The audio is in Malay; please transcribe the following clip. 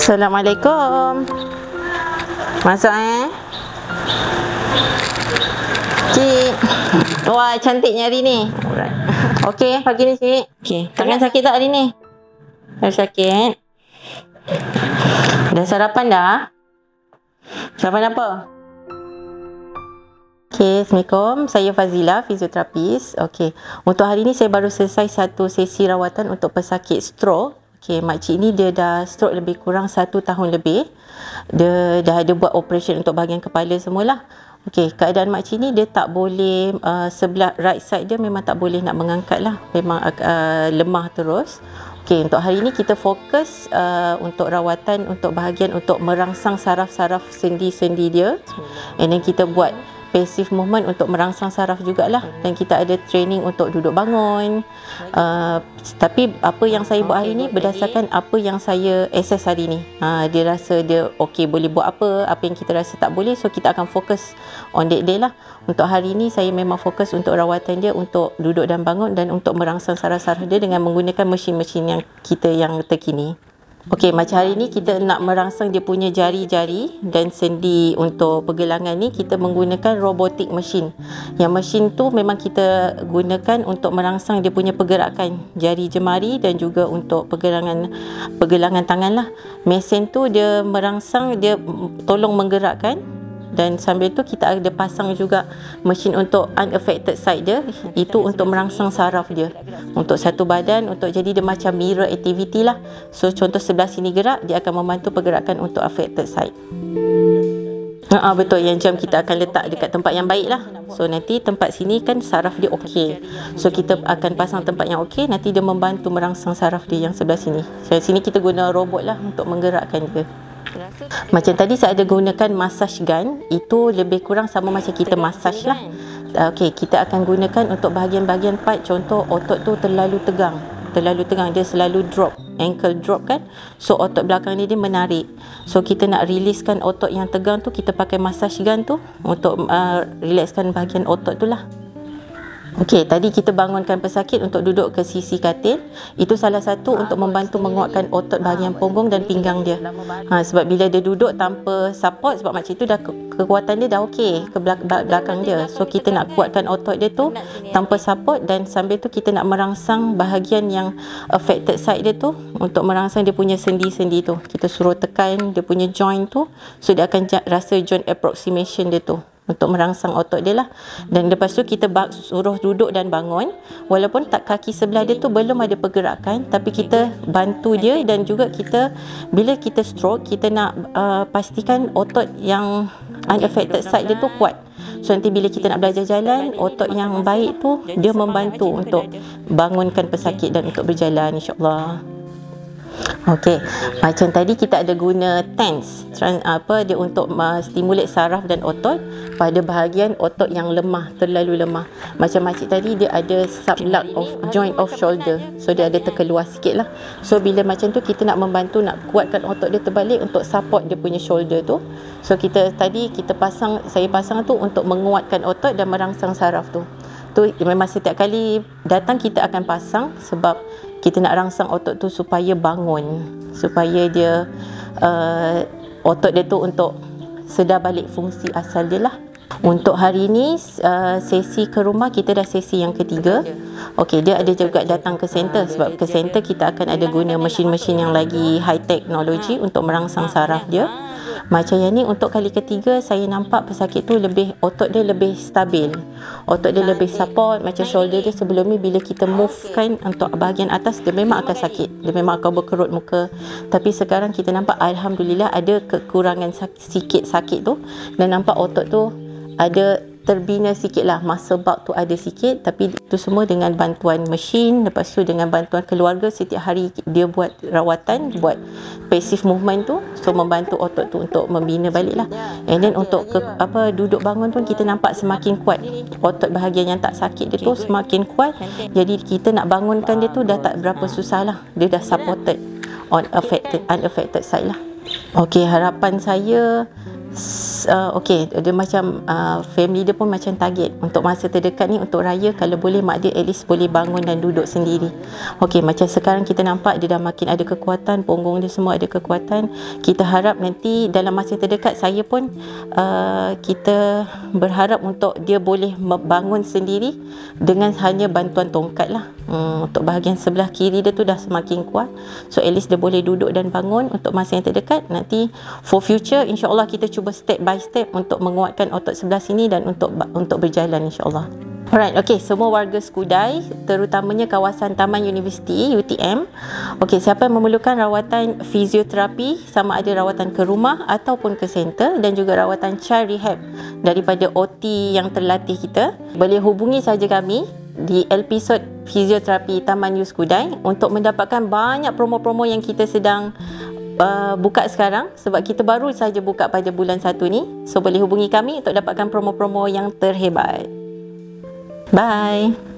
Assalamualaikum. Masuk Cik. Wah, cantiknya hari ni. Alright. Okey, pagi ni Cik. Okey, tangan sakit tak hari ni? Tak sakit. Dah sarapan dah? Sarapan apa? Okey, Assalamualaikum. Saya Fazila, fizioterapis. Okey, untuk hari ni saya baru selesai satu sesi rawatan untuk pesakit stroke. Okey, makcik ni dia dah stroke lebih kurang 1 tahun lebih. Dia dah ada buat operation untuk bahagian kepala semualah. Okey, keadaan makcik ni dia tak boleh, sebelah right side dia memang tak boleh nak mengangkat lah. Memang lemah terus. Okey, untuk hari ni kita fokus untuk rawatan untuk bahagian untuk merangsang saraf-saraf sendi-sendi dia. And then kita buat passive movement untuk merangsang saraf jugalah, dan kita ada training untuk duduk bangun. Tapi apa yang saya buat hari ni berdasarkan apa yang saya assess hari ni. Dia rasa dia okey boleh buat apa yang kita rasa tak boleh, so kita akan fokus on that day lah. Untuk hari ni saya memang fokus untuk rawatan dia untuk duduk dan bangun dan untuk merangsang saraf-saraf dia dengan menggunakan mesin-mesin yang terkini. Okey, macam hari ni kita nak merangsang dia punya jari-jari dan sendi untuk pergelangan ni, kita menggunakan robotic machine. Yang mesin tu memang kita gunakan untuk merangsang dia punya pergerakan jari jemari dan juga untuk pergelangan tangan lah. Mesin tu dia merangsang, dia tolong menggerakkan, dan sambil tu kita ada pasang juga mesin untuk unaffected side dia, itu untuk merangsang saraf dia untuk satu badan, untuk jadi dia macam mirror activity lah. So contoh sebelah sini gerak, dia akan membantu pergerakan untuk affected side. Betul, yang jam kita akan letak dekat tempat yang baik lah. So nanti tempat sini kan saraf dia okey, so kita akan pasang tempat yang okey, nanti dia membantu merangsang saraf dia yang sebelah sini. So sini kita guna robot lah untuk menggerakkan dia. Macam tadi saya ada gunakan massage gun, itu lebih kurang sama macam kita massage lah. Okey, kita akan gunakan untuk bahagian-bahagian part, contoh otot tu terlalu tegang, dia selalu drop, ankle drop kan, so otot belakang ni dia menarik, so kita nak releasekan otot yang tegang tu, kita pakai massage gun tu untuk relaxkan bahagian otot tu lah. Okey, tadi kita bangunkan pesakit untuk duduk ke sisi katil. Itu salah satu untuk membantu menguatkan otot bahagian punggung dan pinggang dia. Sebab bila dia duduk tanpa support, sebab macam itu dah kekuatan dia dah okey ke belakang dia. So kita nak kuatkan otot dia tu tanpa support, dan sambil tu kita nak merangsang bahagian yang affected side dia tu, untuk merangsang dia punya sendi-sendi tu. Kita suruh tekan dia punya joint tu, so dia akan rasa joint approximation dia tu, untuk merangsang otot dia lah. Dan lepas tu kita suruh duduk dan bangun, walaupun tak kaki sebelah dia tu belum ada pergerakan, tapi kita bantu dia. Dan juga kita, bila kita stroke, kita nak pastikan otot yang unaffected side dia tu kuat. So nanti bila kita nak belajar jalan, otot yang baik tu dia membantu untuk bangunkan pesakit dan untuk berjalan, insyaAllah. Okey, macam tadi kita ada guna TENS, dia untuk stimulate saraf dan otot pada bahagian otot yang lemah, terlalu lemah. Macam makcik tadi dia ada sublux of joint of shoulder, so dia ada terkeluar sikit lah. So bila macam tu kita nak membantu, nak kuatkan otot dia terbalik untuk support dia punya shoulder tu. So saya pasang tu untuk menguatkan otot dan merangsang saraf tu. Tu memang setiap kali datang kita akan pasang, sebab kita nak rangsang otot tu supaya bangun, supaya dia otot dia tu untuk sedar balik fungsi asal dia lah. Untuk hari ni sesi ke rumah kita dah sesi yang ketiga. Okey, dia ada juga datang ke center, sebab ke center kita akan ada guna mesin-mesin yang lagi high technology untuk merangsang saraf dia. Macam yang ni untuk kali ketiga, saya nampak pesakit tu otot dia lebih stabil, otot dia lebih support. Macam shoulder dia sebelum ni bila kita move kan untuk bahagian atas, dia memang akan sakit, dia memang akan berkerut muka. Tapi sekarang kita nampak Alhamdulillah ada kekurangan sikit sakit tu, dan nampak otot tu ada terbina sikit lah, muscle bulk tu ada sikit. Tapi itu semua dengan bantuan mesin, lepas tu dengan bantuan keluarga. Setiap hari dia buat rawatan, buat passive movement tu, so membantu otot tu untuk membina balik lah. And then untuk duduk bangun pun kita nampak semakin kuat, otot bahagian yang tak sakit dia tu semakin kuat. Jadi kita nak bangunkan dia tu dah tak berapa susah lah, dia dah supported on unaffected side lah. Okey, harapan saya Okey, dia macam family dia pun macam target untuk masa terdekat ni, untuk raya kalau boleh mak dia at least boleh bangun dan duduk sendiri. Okey, macam sekarang kita nampak dia dah makin ada kekuatan, punggung dia semua ada kekuatan. Kita harap nanti dalam masa terdekat, saya pun kita berharap untuk dia boleh bangun sendiri dengan hanya bantuan tongkat lah. Untuk bahagian sebelah kiri dia tu dah semakin kuat, so at least dia boleh duduk dan bangun untuk masa yang terdekat. Nanti for future insya-Allah kita cuba step by step untuk menguatkan otot sebelah sini dan untuk berjalan insya-Allah. Alright, okay, semua warga Skudai, terutamanya kawasan Taman Universiti UTM. Okay, siapa yang memerlukan rawatan fizioterapi, sama ada rawatan ke rumah ataupun ke center, dan juga rawatan child rehab daripada OT yang terlatih kita, boleh hubungi saja kami di episod fizioterapi Taman U Skudai untuk mendapatkan banyak promo-promo yang kita sedang buka sekarang, sebab kita baru saja buka pada bulan 1 ni. So boleh hubungi kami untuk dapatkan promo-promo yang terhebat. Bye.